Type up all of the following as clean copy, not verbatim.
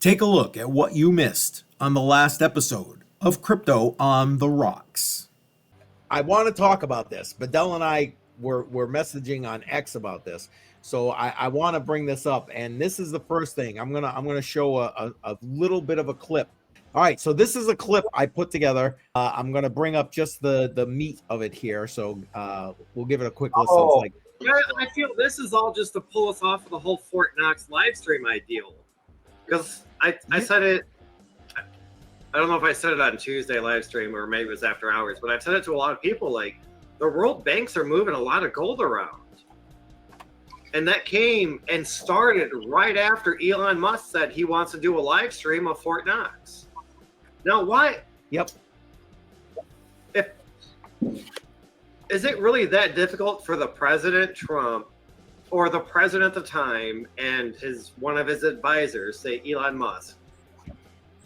Take a look at what you missed on the last episode of Crypto on the Rocks. I want to talk about this. Badel and I were messaging on X about this, so I want to bring this up. And this is the first thing I'm gonna show a little bit of a clip. All right, so this is a clip I put together. I'm gonna bring up just the meat of it here. So we'll give it a quick listen. Oh, like, I feel this is all just to pull us off of the whole Fort Knox live stream ideal. Because I said it, I don't know if I said it on Tuesday live stream or maybe it was after hours, but I've said it to a lot of people, like, the world banks are moving a lot of gold around. And that came and started right after Elon Musk said he wants to do a live stream of Fort Knox. Now, why? Yep. Is it really that difficult for the President Trump or the president at the time and one of his advisors, say Elon Musk,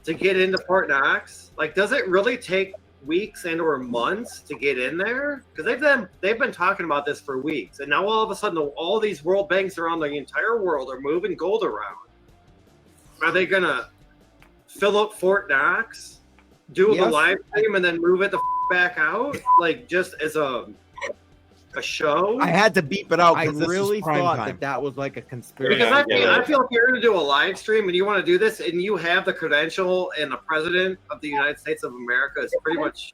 to get into Fort Knox? Like, does it really take weeks and or months to get in there? Because they've been talking about this for weeks, and now all of a sudden all these world banks around the entire world are moving gold around. Are they gonna fill up Fort Knox, do the live stream, and then move it the back out, like just as a show? I had to beep it out. I really thought that was like a conspiracy. Because I feel if you're going to do a live stream and you want to do this and you have the credential and the president of the United States of America is pretty much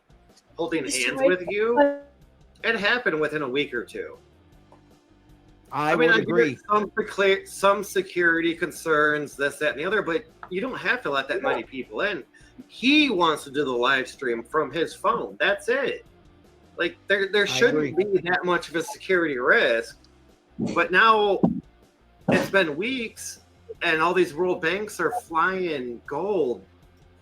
holding hands with you, it happened within a week or two. I would agree. Some security concerns, this, that, and the other, but you don't have to let that many people in. He wants to do the live stream from his phone. That's it. Like, there shouldn't be that much of a security risk. But now it's been weeks, and all these world banks are flying gold,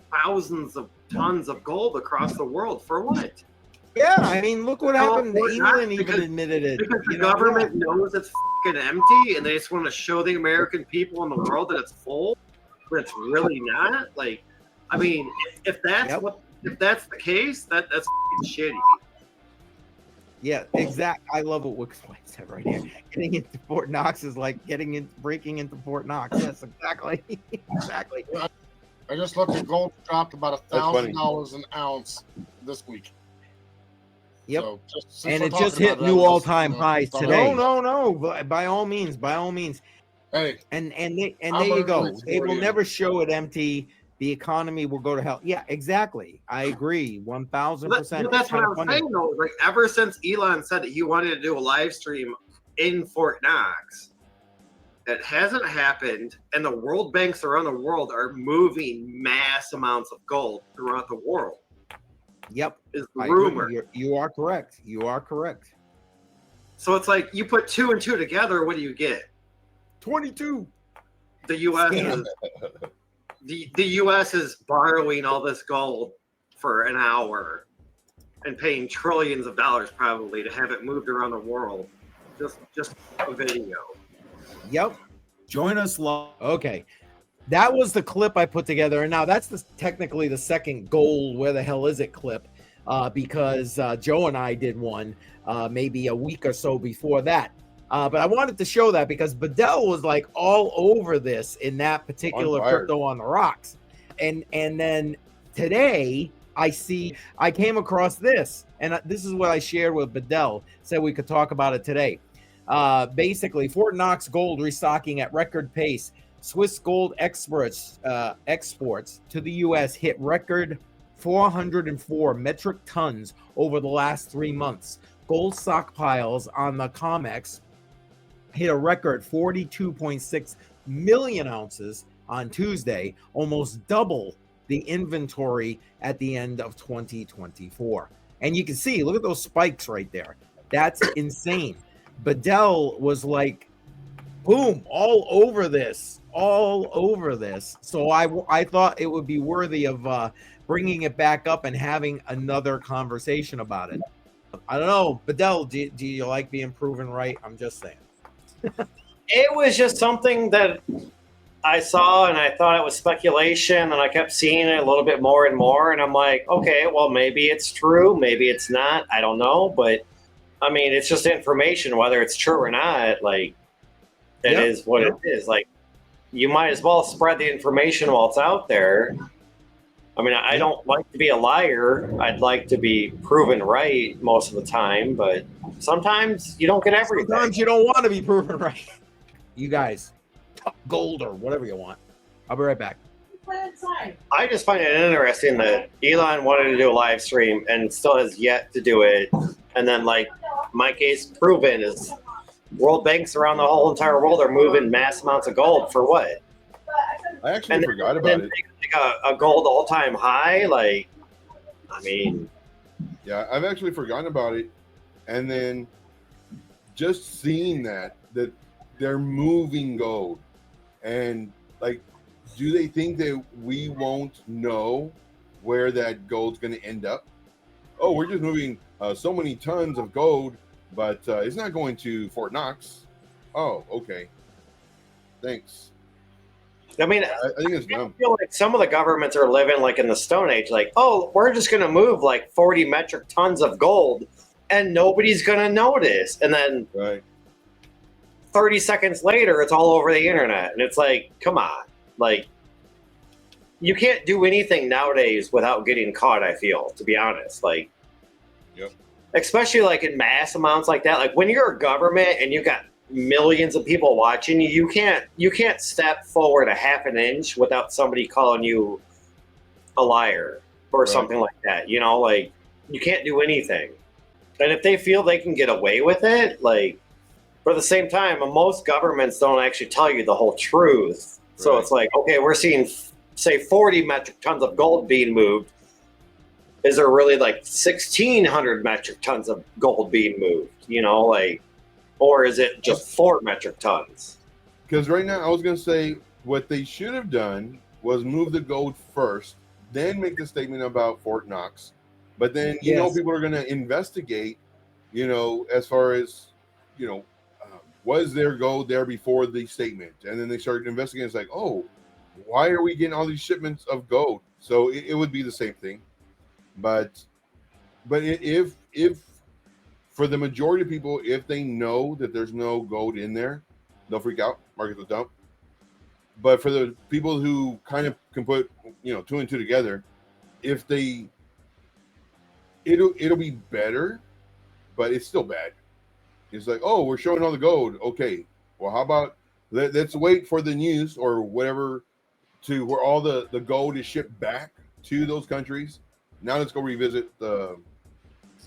thousands of tons of gold across the world. For what? Yeah, I mean, look what happened. Elon even admitted it. Because the government knows it's fucking empty, and they just want to show the American people in the world that it's full, but it's really not. Like, I mean, if that's the case, that's shitty. Yeah, exactly. I love what Wix said right here. Getting into Fort Knox is like breaking into Fort Knox. Yes, exactly. Exactly. I just looked at gold dropped about $1,000 an ounce this week. Yep. So and it just hit new all-time highs today. No. By all means. Hey. And there you go. They will never show it empty. The economy will go to hell. Yeah, exactly. I agree. 1,000%. That's what I was saying, though. Like, ever since Elon said that he wanted to do a live stream in Fort Knox, it hasn't happened, and the world banks around the world are moving mass amounts of gold throughout the world. Yep. Is the rumor. You are correct. You are correct. So it's like you put 2 and 2 together, what do you get? 22. The U.S. The U.S. is borrowing all this gold for an hour and paying trillions of dollars probably to have it moved around the world. Just a video. Yep. Join us live. Okay. That was the clip I put together. And now that's technically the second gold where the hell is it clip because Joe and I did one maybe a week or so before that. But I wanted to show that because Badel was like all over this in that particular Crypto on the Rocks. And then today I came across this, and this is what I shared with Badel, said we could talk about it today. Basically, Fort Knox gold restocking at record pace. Swiss gold exports to the U.S. hit record 404 metric tons over the last 3 months. Gold stockpiles on the COMEX hit a record 42.6 million ounces on Tuesday, almost double the inventory at the end of 2024. And you can see, look at those spikes right there. That's insane. Badel was like, boom, all over this. So I thought it would be worthy of bringing it back up and having another conversation about it. I don't know, Badel, do you like being proven right? I'm just saying. It was just something that I saw, and I thought it was speculation, and I kept seeing it a little bit more and more, and I'm like, okay, well, maybe it's true, maybe it's not, I don't know, but, I mean, it's just information, whether it's true or not, like, it is what it is, like, you might as well spread the information while it's out there. I mean, I don't like to be a liar. I'd like to be proven right most of the time, but sometimes you don't get everything. Sometimes you don't want to be proven right. You guys, gold or whatever you want. I'll be right back. I just find it interesting that Elon wanted to do a live stream and still has yet to do it. And then, like, my case proven is world banks around the whole entire world are moving mass amounts of gold for what? I actually forgot about it. Like a gold all-time high, like, I mean, yeah, I've actually forgotten about it, and then just seeing that they're moving gold, and like, do they think that we won't know where that gold's going to end up? Oh, we're just moving so many tons of gold, but it's not going to Fort Knox. Oh, okay, thanks. I mean, I think it's dumb. I feel like some of the governments are living like in the Stone Age, like, oh, we're just going to move like 40 metric tons of gold and nobody's going to notice. And then 30 seconds later, it's all over the internet. And it's like, come on. Like, you can't do anything nowadays without getting caught, I feel, to be honest. Like, especially like in mass amounts like that. Like when you're a government and you got millions of people watching you, you can't step forward a half an inch without somebody calling you a liar or something like that. You know, like you can't do anything. And if they feel they can get away with it, like, but at the same time, most governments don't actually tell you the whole truth. So it's like, okay, we're seeing, say, 40 metric tons of gold being moved. Is there really like 1,600 metric tons of gold being moved? You know, like, or is it just 4 metric tons? Because right now, I was going to say what they should have done was move the gold first, then make the statement about Fort Knox. But then, you know, people are going to investigate, you know, as far as, you know, was there gold there before the statement? And then they started investigating. It's like, oh, why are we getting all these shipments of gold? So it would be the same thing. But if for the majority of people, if they know that there's no gold in there, they'll freak out, market the dump. But for the people who kind of can put, you know, 2 and 2 together, if they, it'll be better, but it's still bad. It's like, oh, we're showing all the gold. Okay, well, how about let's wait for the news or whatever to where all the gold is shipped back to those countries. Now let's go revisit the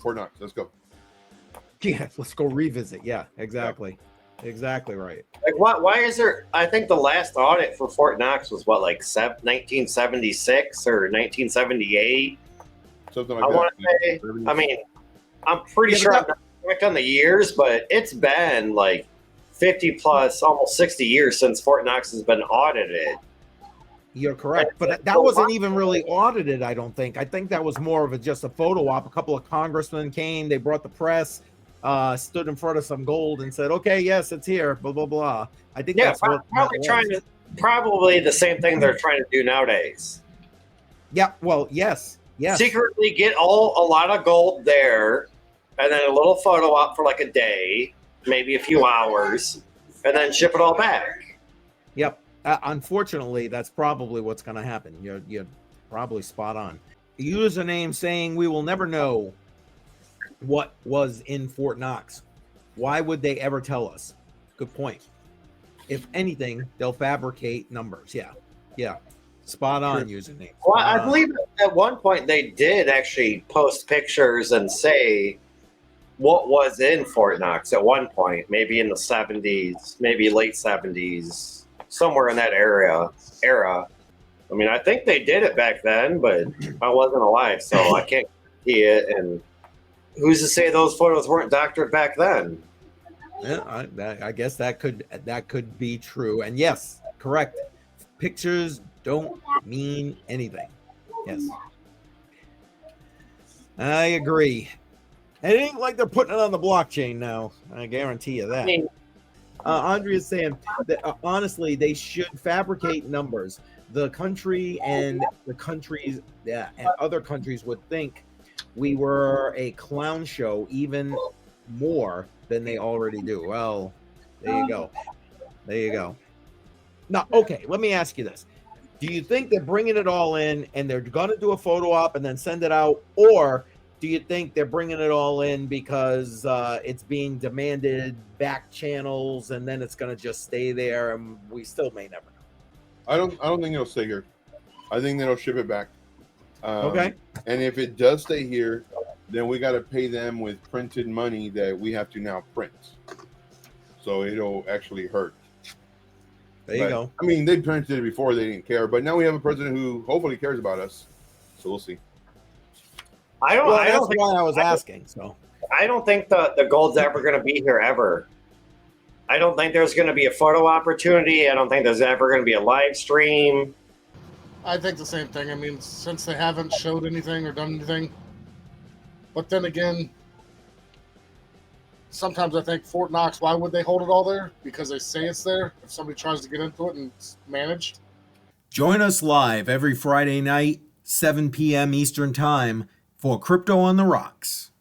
Fort Knox. Let's go. Yeah, let's go revisit. Yeah, exactly. Yeah. Exactly right. Like, why is there? I think the last audit for Fort Knox was what, like 1976 or 1978. Something like I that. want to say. I mean, I'm pretty sure I'm not correct on the years, but it's been like 50 plus, almost 60 years since Fort Knox has been audited. You're correct, but that wasn't even really audited, I don't think. I think that was more of just a photo op. A couple of congressmen came, they brought the press, stood in front of some gold and said, okay, yes, it's here, blah, blah, blah. I think that's probably the same thing they're trying to do nowadays. Yeah, well, yes. Secretly get a lot of gold there, and then a little photo op for like a day, maybe a few hours, and then ship it all back. Yep. Unfortunately, that's probably what's going to happen. You're probably spot on. Username saying we will never know what was in Fort Knox. Why would they ever tell us? Good point. If anything, they'll fabricate numbers. Yeah. Spot on, username. Well, I believe at one point they did actually post pictures and say what was in Fort Knox at one point, maybe in the 70s, maybe late 70s. Somewhere in that era. I mean, I think they did it back then, but I wasn't alive, so I can't see it. And who's to say those photos weren't doctored back then? Yeah, I guess that could be true. And yes, correct. Pictures don't mean anything. Yes, I agree. It ain't like they're putting it on the blockchain now. I guarantee you that. I mean, Andrea is saying that honestly, they should fabricate numbers. The country and the countries, and other countries would think we were a clown show even more than they already do. Well, there you go. Now, okay, let me ask you this. Do you think they're bringing it all in and they're going to do a photo op and then send it out? Or do you think they're bringing it all in because it's being demanded back channels and then it's going to just stay there and we still may never know? I don't think it'll stay here. I think they'll ship it back. Okay. And if it does stay here, then we got to pay them with printed money that we have to now print. So it'll actually hurt. There you go. I mean, they printed it before, they didn't care, but now we have a president who hopefully cares about us. So we'll see. I don't. Well, I that's don't. why I was asking. So I don't think the gold's ever going to be here ever. I don't think there's going to be a photo opportunity. I don't think there's ever going to be a live stream. I think the same thing. I mean, since they haven't showed anything or done anything. But then again, sometimes I think Fort Knox, why would they hold it all there? Because they say it's there. If somebody tries to get into it and it's managed. Join us live every Friday night, 7 p.m. Eastern Time, for Crypto on the Rocks.